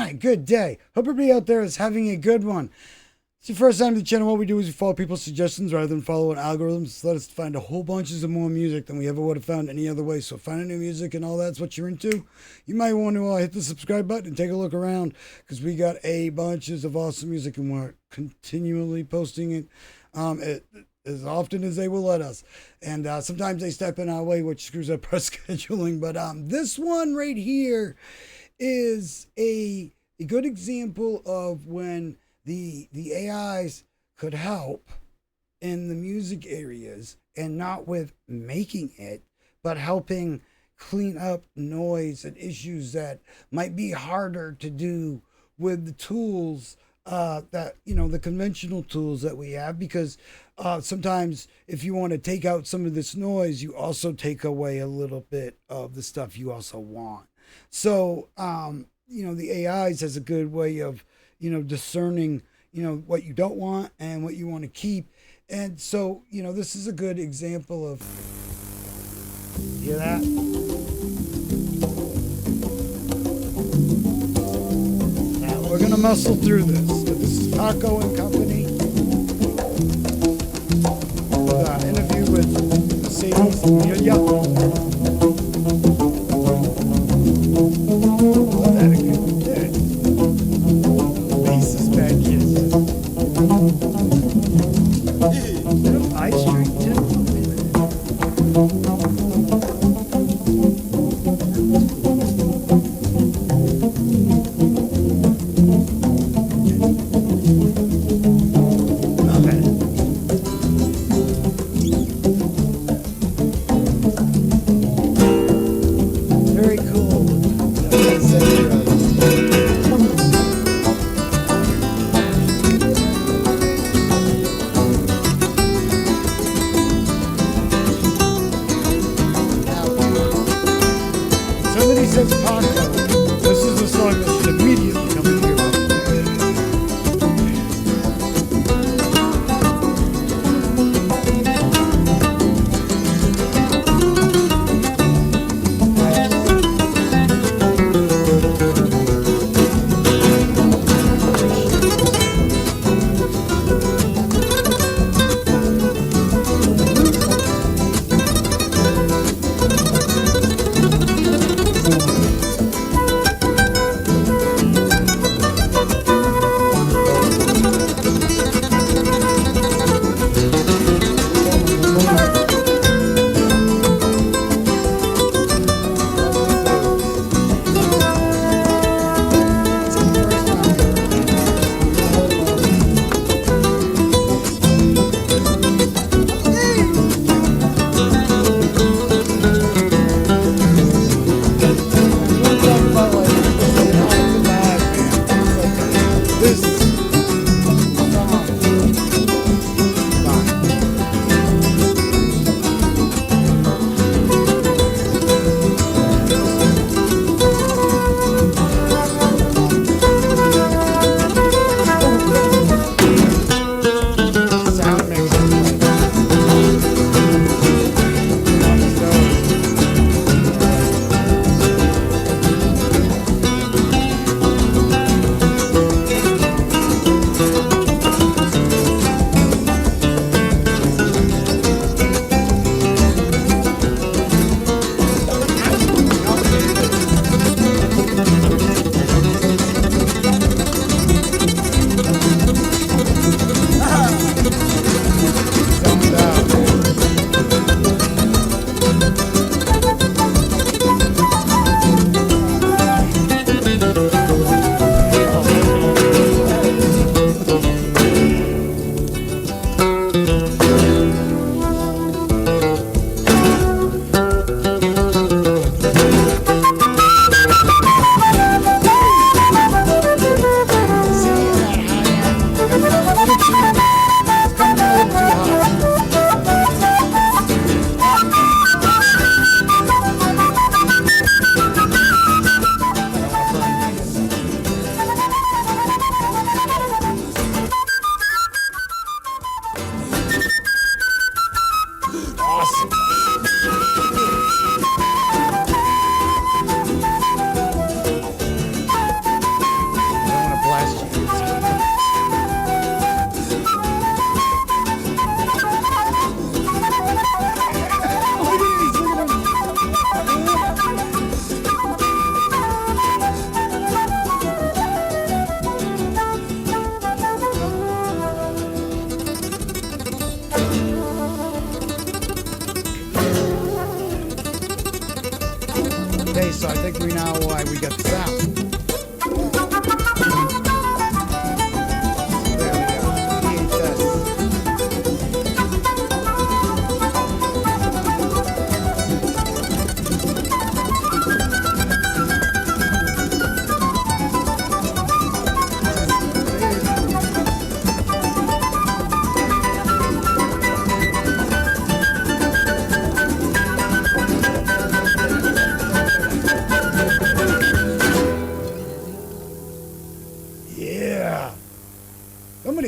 night, good day. Hope everybody out there is having a good one. It's your first time to the channel. What we do is we follow people's suggestions rather than following algorithms. Let us find a whole bunches of more music than we ever would have found any other way. So finding new music and all that's what you're into. You might want to hit the subscribe button and take a look around because we got a bunches of awesome music and we're continually posting it. As often as they will let us. And sometimes they step in our way, which screws up our scheduling. But this one right here is a good example of when the AIs could help in the music areas, and not with making it, but helping clean up noise and issues that might be harder to do with the tools that, the conventional tools that we have, because sometimes if you want to take out some of this noise, you also take away a little bit of the stuff you also want. So, the AIs has a good way of, discerning, what you don't want and what you want to keep. And so, this is a good example of, hear that? We're going to muscle through this. So this is Paco and Company. Interview with Mercedes Milá. Love that again. Good. The bass is back here. Is that an ice drink too?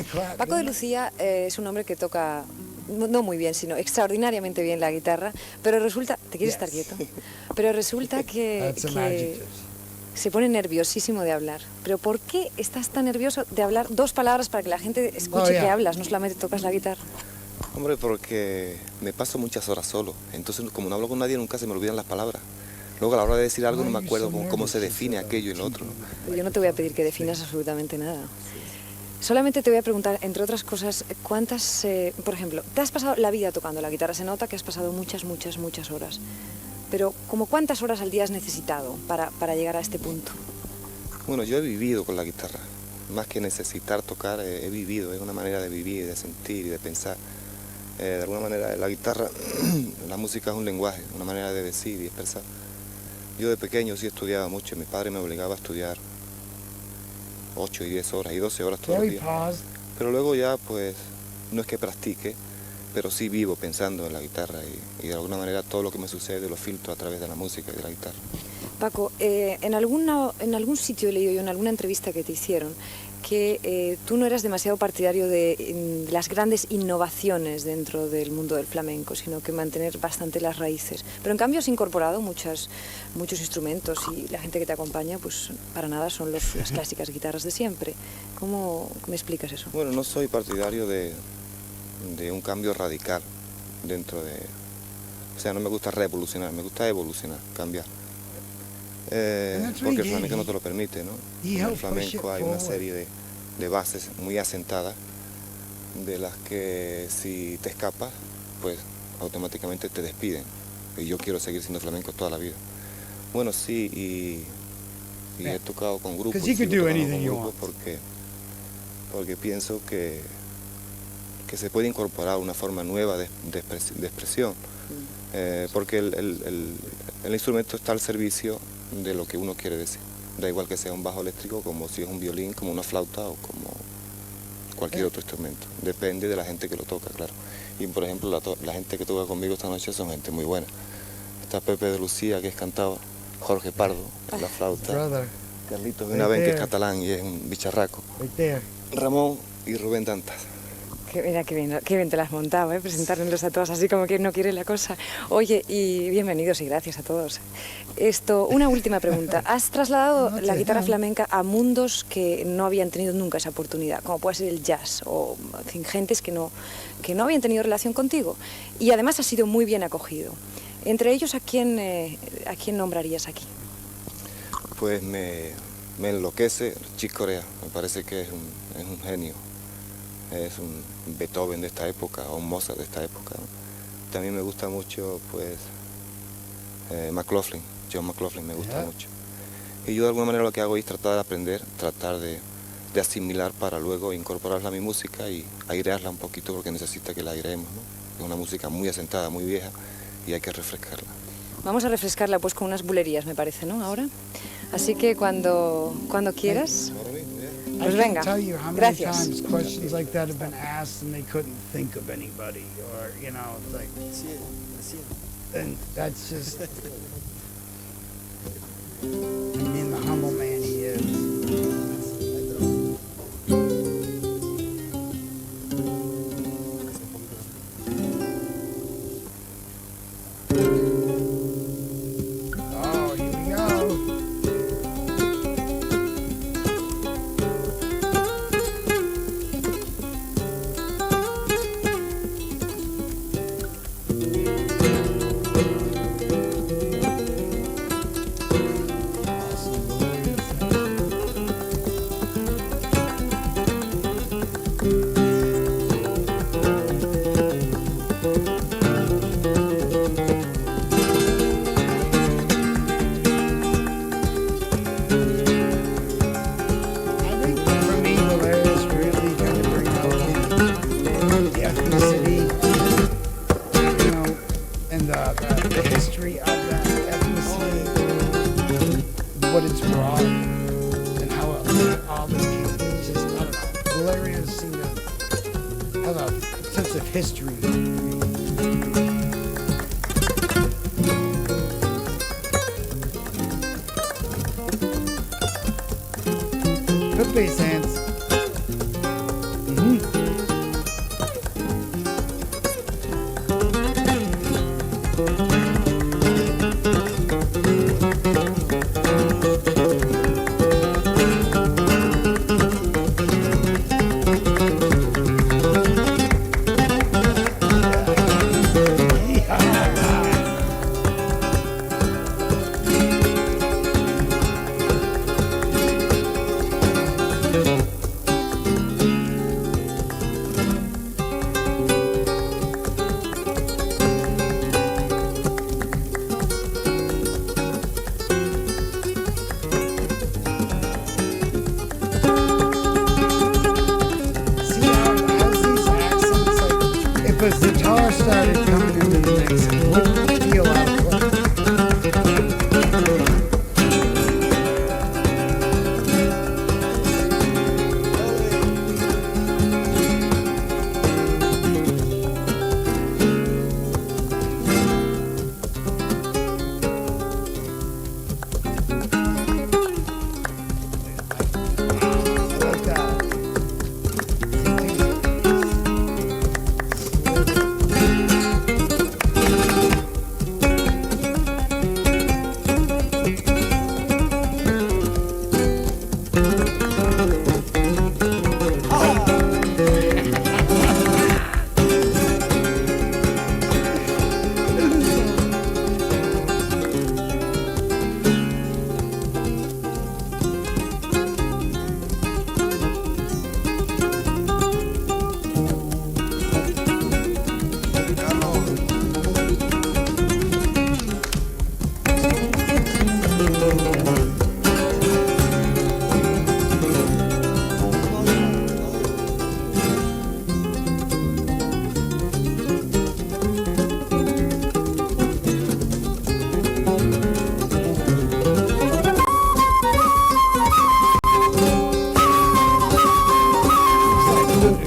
me clap. Paco De Lucia es un hombre que toca, no muy bien, sino extraordinariamente bien la guitarra, pero resulta, ¿te quieres estar quieto? Pero resulta que se pone nerviosísimo de hablar. ¿Pero por qué estás tan nervioso de hablar dos palabras para que la gente escuche que hablas, no solamente tocas la guitarra? Hombre, porque me paso muchas horas solo, entonces como no hablo con nadie nunca se me olvidan las palabras. Luego a la hora de decir algo no me acuerdo cómo se define aquello y lo otro. Yo no te voy a pedir que definas absolutamente nada. Solamente te voy a preguntar, entre otras cosas, cuántas, por ejemplo, te has pasado la vida tocando la guitarra, se nota que has pasado muchas horas, pero ¿como cuántas horas al día has necesitado para llegar a este punto? Bueno, yo he vivido con la guitarra, más que necesitar tocar, he vivido, es una manera de vivir, de sentir y de pensar. De alguna manera la guitarra, la música es un lenguaje, una manera de decir y expresar. Yo de pequeño sí estudiaba mucho, mi padre me obligaba a estudiar 8 y 10 horas y 12 horas todos los días. Pero luego ya pues no es que practique, pero sí vivo pensando en la guitarra y de alguna manera todo lo que me sucede lo filtro a través de la música y de la guitarra. Paco, en algún sitio he leído yo, en alguna entrevista que te hicieron, que tú no eras demasiado partidario de las grandes innovaciones dentro del mundo del flamenco, sino que mantener bastante las raíces. Pero en cambio has incorporado muchos instrumentos y la gente que te acompaña, pues para nada son las clásicas guitarras de siempre. ¿Cómo me explicas eso? Bueno, no soy partidario de un cambio radical dentro de... O sea, no me gusta revolucionar, me gusta evolucionar, cambiar. Porque el flamenco no te lo permite, ¿no? En el flamenco hay una serie de bases muy asentadas, de las que si te escapas, pues automáticamente te despiden. Y yo quiero seguir siendo flamenco toda la vida. Bueno, sí, y he tocado con grupos, porque pienso que se puede incorporar una forma nueva de expresión, porque el instrumento está al servicio de lo que uno quiere decir. Da igual que sea un bajo eléctrico, como si es un violín, como una flauta o como cualquier otro instrumento. Depende de la gente que lo toca, claro. Y por ejemplo, la gente que toca conmigo esta noche son gente muy buena. Está Paco De Lucia, que es cantado, Jorge Pardo, en la flauta, Carlitos de Havent, que es catalán y es un bicharraco, Ramón y Rubén Dantas. Mira, qué bien te la has montado, presentárnoslos a todos así como que no quiere la cosa. Oye, y bienvenidos y gracias a todos. Una última pregunta. ¿Has trasladado la guitarra flamenca a mundos que no habían tenido nunca esa oportunidad, como puede ser el jazz, o gentes que no habían tenido relación contigo? Y además has sido muy bien acogido. Entre ellos, ¿a quién nombrarías aquí? Pues me enloquece Chick Corea, me parece que es un genio. Es un Beethoven de esta época, o un Mozart de esta época, ¿no? También me gusta mucho, pues, John McLaughlin me gusta mucho. Y yo de alguna manera lo que hago es tratar de aprender, tratar de asimilar para luego incorporarla a mi música y airearla un poquito porque necesita que la aireemos, ¿no? Es una música muy asentada, muy vieja y hay que refrescarla. Vamos a refrescarla pues con unas bulerías, me parece, ¿no? Ahora. Así que cuando quieras... Pues venga, gracias. Times questions like that have been asked and they couldn't think of anybody, or it's like, and that's just, the humble man he is. Oh, here we go. The history of that ethnicity, what it's brought, and how all this came. It's just, I don't know. Valerians seem to have a sense of history. Good bass hands. Mm-hmm. If a guitar started coming into the mix, it wouldn't feel out of place. I like that.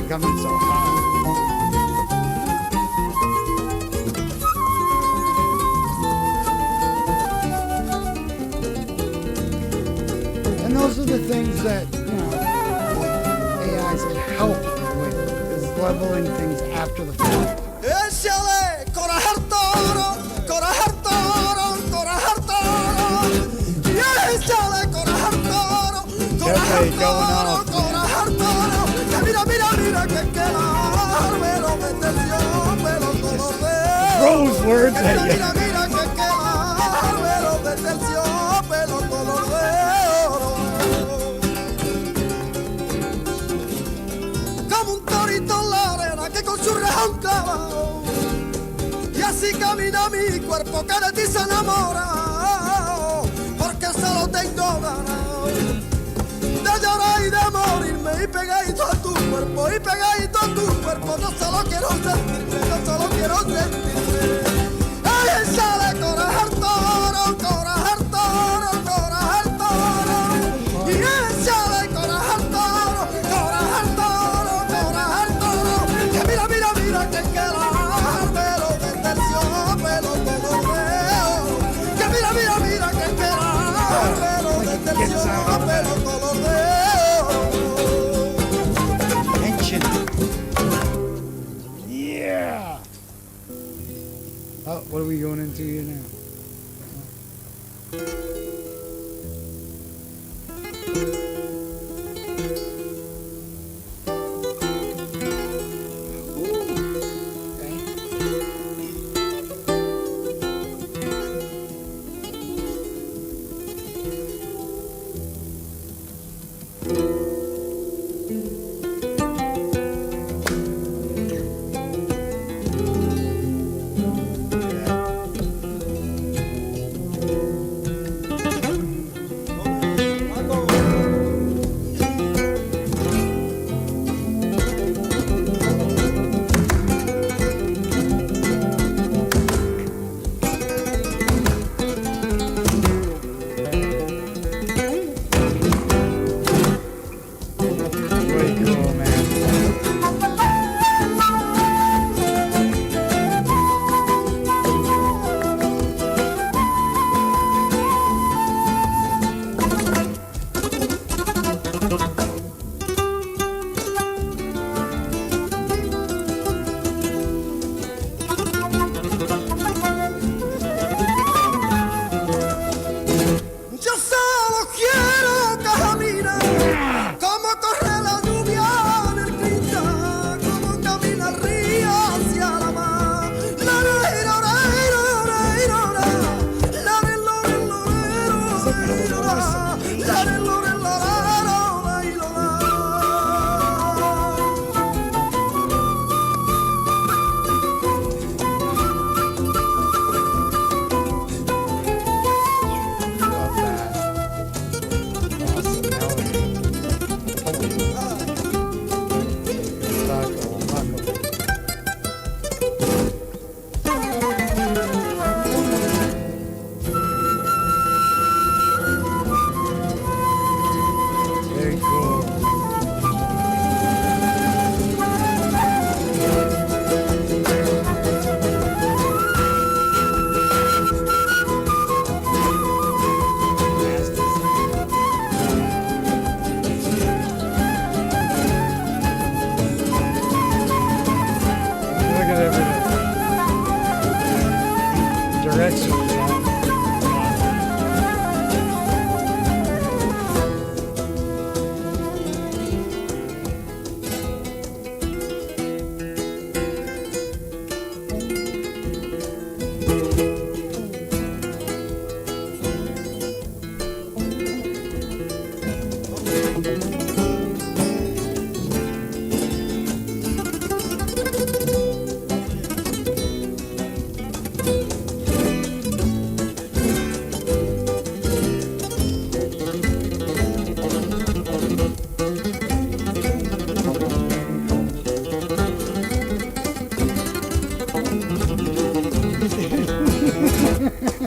Coming so hard. And those are the things that, AIs can help with, is leveling things after the fact. Échale coraje toro, coraje toro, coraje toro. Y échale coraje toro, coraje toro, coraje toro. Que mira, mira, mira que queda, pero me tensió, pero color de Throws words mira, at you. mira, mira que queda, pero me tensió, pero color de oro. Como un torito en la arena que con su rejón clava. Y así camina mi cuerpo que de ti se enamora, porque se lo tengo ganado. De llorar y de morirme y pegadito a tu cuerpo, y pegadito a tu cuerpo. No solo quiero sentirme, no solo quiero sentirme. Ay, sale coraje toro, coraje toro, coraje toro. Y échale coraje toro, coraje toro, coraje toro. Que mira, mira, mira que queda, pero de terciopelo todo veo. Que mira, mira, mira que queda, pero de terciopelo todo veo. Tension. Yeah. Oh, what are we going into here now?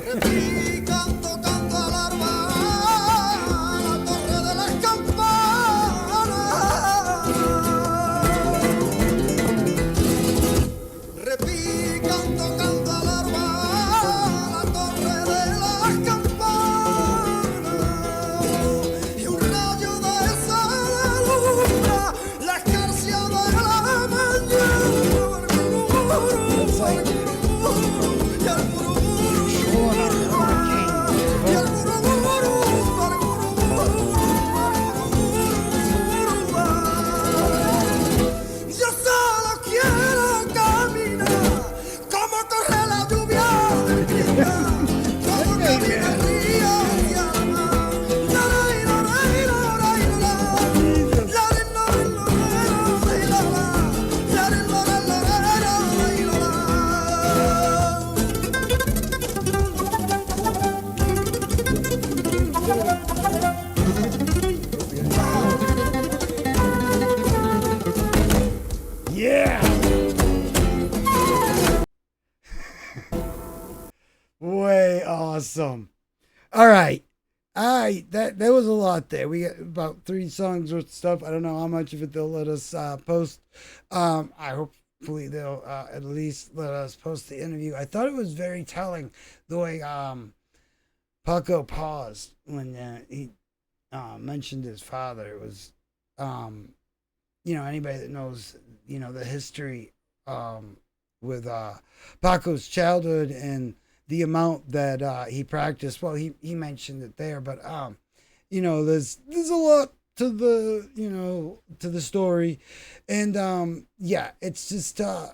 Repican tocando alarma la torre de las campanas. Repican tocando alarma la torre de las campanas. Y un rayo de esa alumbra la escarcia de la mañana. Y el yo solo quiero caminar como corre la lluvia, como camina el río hacia la mar. Yeah. Way awesome. All right. That was a lot there. We got about 3 songs worth of stuff. I don't know how much of it they'll let us post. I hopefully they'll at least let us post the interview. I thought it was very telling the way Paco paused when he mentioned his father. It was anybody that knows the history with Paco's childhood and the amount that he practiced. Well, he mentioned it there, but there's a lot to the story, and it's just I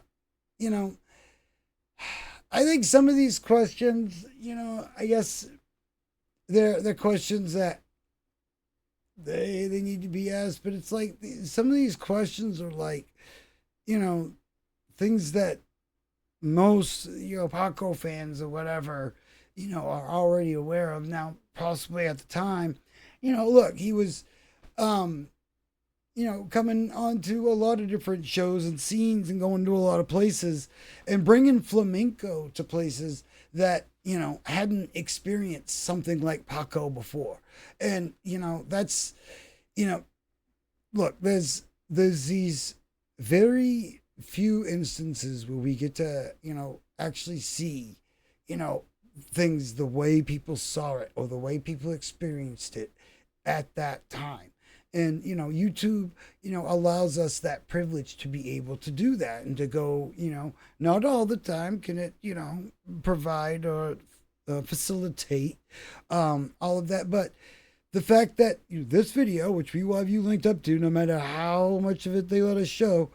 think some of these questions, I guess they're questions that they need to be asked, but it's like some of these questions are like things that most Paco fans or whatever are already aware of now, possibly at the time. Look, he was coming onto a lot of different shows and scenes and going to a lot of places and bringing flamenco to places that hadn't experienced something like Paco before. And that's look, there's these very few instances where we get to actually see things the way people saw it or the way people experienced it at that time. And YouTube allows us that privilege to be able to do that and to go, not all the time can it provide or facilitate all of that, but the fact that this video, which we will have you linked up to no matter how much of it they let us show,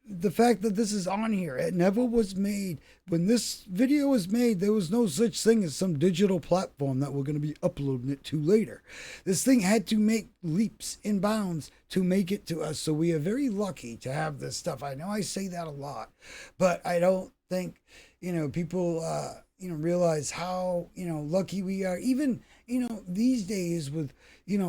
the fact that this is on here, it never was made. When this video was made, there was no such thing as some digital platform that we're going to be uploading it to later. This thing had to make leaps and bounds to make it to us. So we are very lucky to have this stuff. I know I say that a lot, but I don't think, people, realize how, lucky we are. Even, these days with,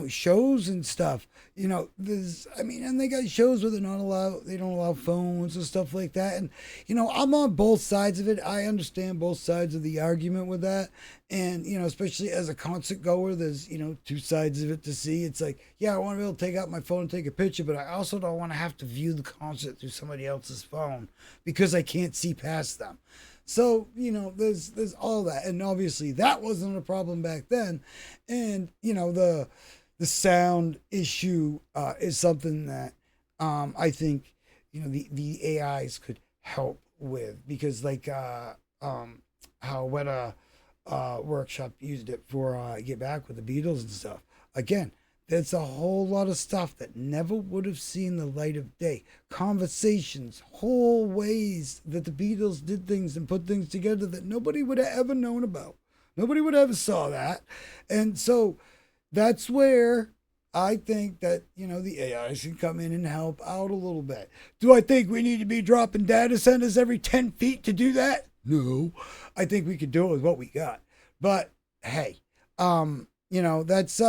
shows and stuff, and they got shows where they don't allow phones and stuff like that. And, I'm on both sides of it. I understand both sides of the argument with that. And, especially as a concert goer, there's, 2 sides of it to see. It's like, yeah, I want to be able to take out my phone and take a picture, but I also don't want to have to view the concert through somebody else's phone because I can't see past them. So, there's all that. And obviously that wasn't a problem back then. And, the sound issue is something that I think, the AIs could help with, because like how Weta Workshop used it for Get Back with the Beatles and stuff. Again, there's a whole lot of stuff that never would have seen the light of day. Conversations, whole ways that the Beatles did things and put things together that nobody would have ever known about. Nobody would ever saw that. And so that's where I think that, the AIs can come in and help out a little bit. Do I think we need to be dropping data centers every 10 feet to do that? No. I think we could do it with what we got. But hey, that's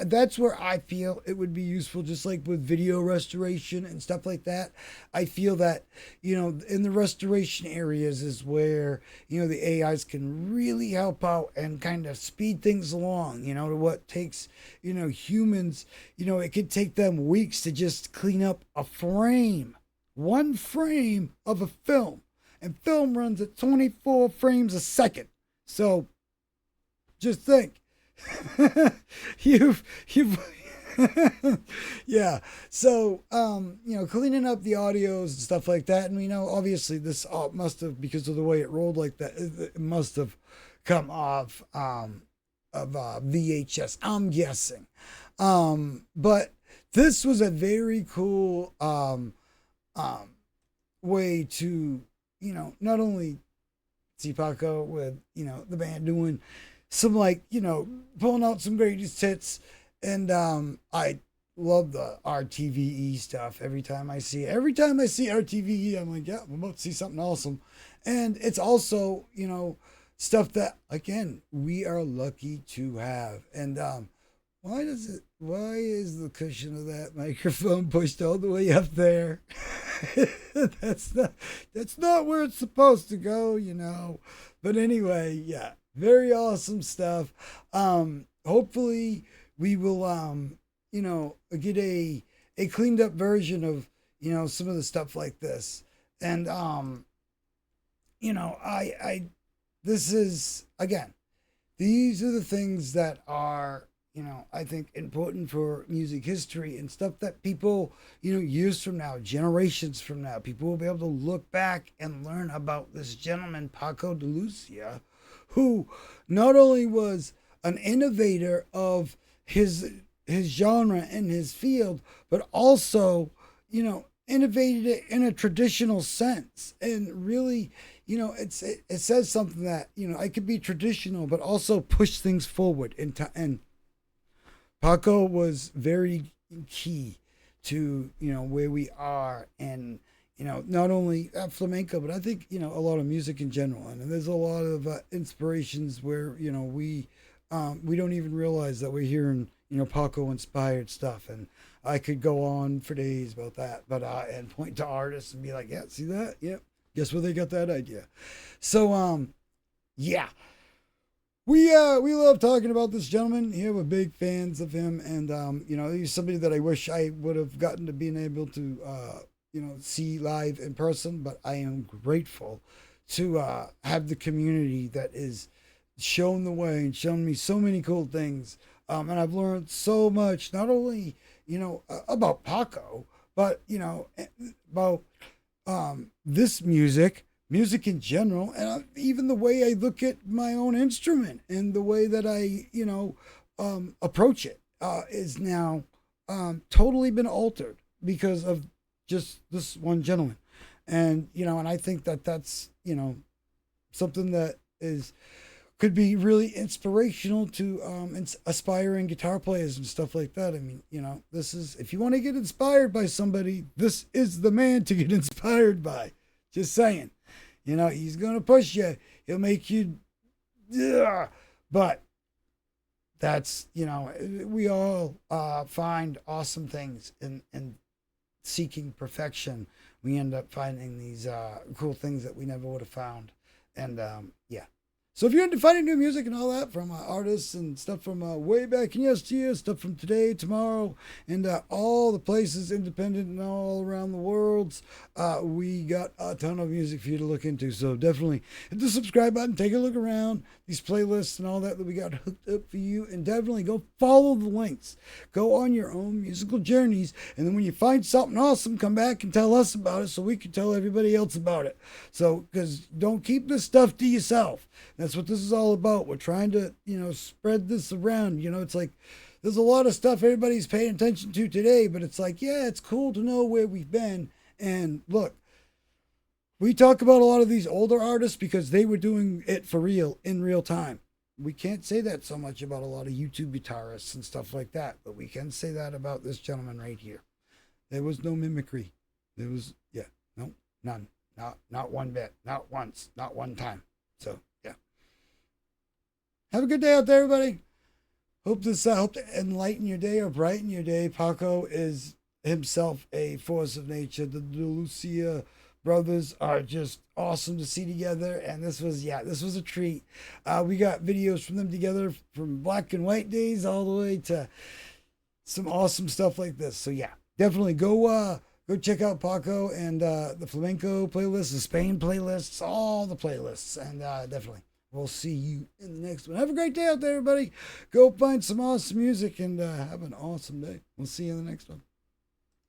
that's where I feel it would be useful, just like with video restoration and stuff like that. I feel that, in the restoration areas is where, the AIs can really help out and kind of speed things along, to what takes, humans, it could take them weeks to just clean up a frame, one frame of a film. And film runs at 24 frames a second. So just think. you've yeah, so cleaning up the audios and stuff like that, and obviously this must have, because of the way it rolled like that, it must have come off of VHS, I'm guessing. But this was a very cool way to not only see Paco with the band doing some pulling out some greatest hits, and I love the RTVE stuff. Every time I see RTVE, I'm like, yeah, I'm about to see something awesome. And it's also stuff that, again, we are lucky to have. And why is the cushion of that microphone pushed all the way up there? That's not where it's supposed to go, But anyway, yeah. Very awesome stuff. Hopefully we will, get a cleaned up version of, some of the stuff like this. And, this is, again, these are the things that are, I think important for music history and stuff that people, years from now, generations from now, people will be able to look back and learn about this gentleman, Paco De Lucia, who not only was an innovator of his genre and his field, but also, innovated it in a traditional sense. And really, it says something that, I could be traditional, but also push things forward. And Paco was very key to, where we are, and not only flamenco, but I think, a lot of music in general. And there's a lot of inspirations where, we don't even realize that we're hearing, Paco inspired stuff. And I could go on for days about that, but, and point to artists and be like, yeah, see that? Yep. Guess where they got that idea? So, yeah. We love talking about this gentleman here. We're big fans of him. And, he's somebody that I wish I would have gotten to being able to, see live in person, but I am grateful to have the community that is shown the way and shown me so many cool things. And I've learned so much, not only, about Paco, but, about this music in general, and even the way I look at my own instrument and the way that I, approach it is now totally been altered because of just this one gentleman. And, and I think that that's, something that could be really inspirational to aspiring guitar players and stuff like that. I mean, this is, if you want to get inspired by somebody, this is the man to get inspired by. Just saying. He's going to push you. He'll make you, but that's, we all find awesome things in seeking perfection. We end up finding these cool things that we never would have found. And yeah. So if you're into finding new music and all that from artists and stuff from way back in yesteryear, stuff from today, tomorrow, and all the places independent and all around the world, we got a ton of music for you to look into. So definitely hit the subscribe button, take a look around these playlists and all that we got hooked up for you, and definitely go follow the links. Go on your own musical journeys, and then when you find something awesome, come back and tell us about it so we can tell everybody else about it. So, because don't keep this stuff to yourself. That's what this is all about. We're trying to, spread this around. It's like there's a lot of stuff everybody's paying attention to today, but it's like, yeah, it's cool to know where we've been. And look, we talk about a lot of these older artists because they were doing it for real in real time. we can't say that so much about a lot of YouTube guitarists and stuff like that, but we can say that about this gentleman right here. There was no mimicry. There was, no, none. Not one bit. Not once. Not one time. So, yeah. Have a good day out there, everybody. Hope this helped enlighten your day or brighten your day. Paco is himself a force of nature. The De Lucia brothers are just awesome to see together, and this was a treat. We got videos from them together from black and white days all the way to some awesome stuff like this. So yeah, definitely go check out Paco and the flamenco playlist, the Spain playlists, all the playlists, and definitely we'll see you in the next one. Have a great day out there, everybody. Go find some awesome music and have an awesome day. We'll see you in the next one.